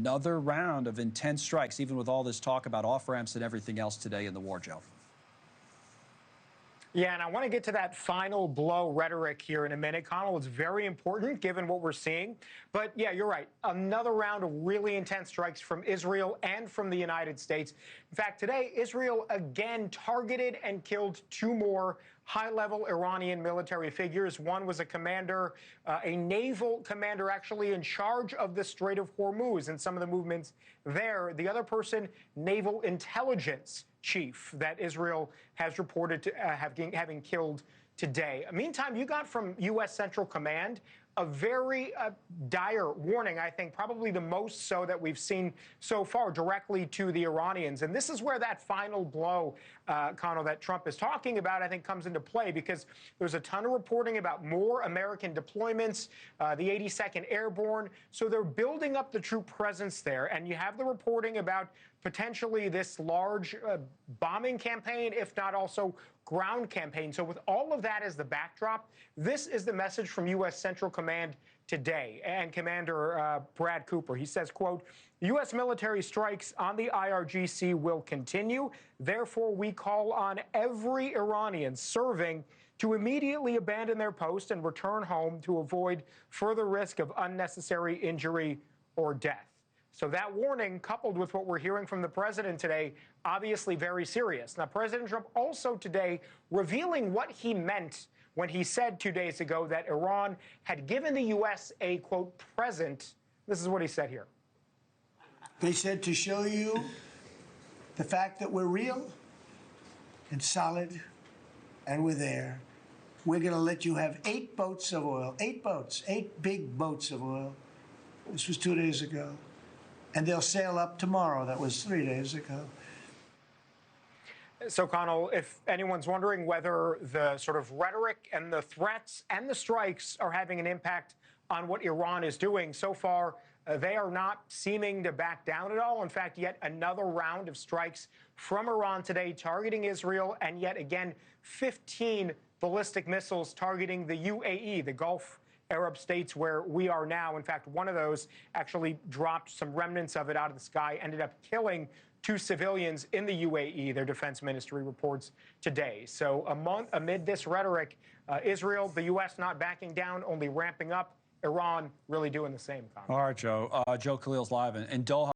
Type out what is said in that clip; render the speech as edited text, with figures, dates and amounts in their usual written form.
Another round of intense strikes, even with all this talk about off-ramps and everything else today in the war, Joe. Yeah, and I want to get to that final blow rhetoric here in a minute. Connell, it's very important given what we're seeing. But yeah, you're right. Another round of really intense strikes from Israel and from the United States. In fact, today, Israel again targeted and killed two more high-level Iranian military figures. One was a commander, a naval commander actually in charge of the Strait of Hormuz and some of the movements there. The other person, naval intelligence chief that Israel has reported to having killed today. Meantime, you got from U.S. Central Command a very dire warning, I think, probably the most so that we've seen so far directly to the Iranians. And this is where that final blow, Connell, that Trump is talking about, I think, comes into play, because there's a ton of reporting about more American deployments, the 82nd Airborne. So they're building up the troop presence there. And you have the reporting about potentially this large bombing campaign, if not also ground campaign. So with all of that as the backdrop, this is the message from U.S. Central Command today. And Commander Brad Cooper, he says, quote, U.S. military strikes on the IRGC will continue. Therefore, we call on every Iranian serving to immediately abandon their post and return home to avoid further risk of unnecessary injury or death. So that warning, coupled with what we're hearing from the president today, obviously very serious. Now, President Trump also today revealing what he meant when he said 2 days ago that Iran had given the U.S. a, quote, present. This is what he said here. They said to show you the fact that we're real and solid and we're there. We're going to let you have 8 boats of oil, 8 boats, 8 big boats of oil. This was 2 days ago. And they'll sail up tomorrow. That was 3 days ago. So, Connell, if anyone's wondering whether the sort of rhetoric and the threats and the strikes are having an impact on what Iran is doing, so far, they are not seeming to back down at all. In fact, yet another round of strikes from Iran today targeting Israel, and yet again, 15 ballistic missiles targeting the UAE, the Gulf Arab states where we are now. In fact, one of those actually dropped some remnants of it out of the sky, ended up killing 2 civilians in the UAE, their defense ministry reports today. So amid this rhetoric, Israel, the U.S. not backing down, only ramping up, Iran really doing the same. All right, Joe. Joe Khalil's live in Doha.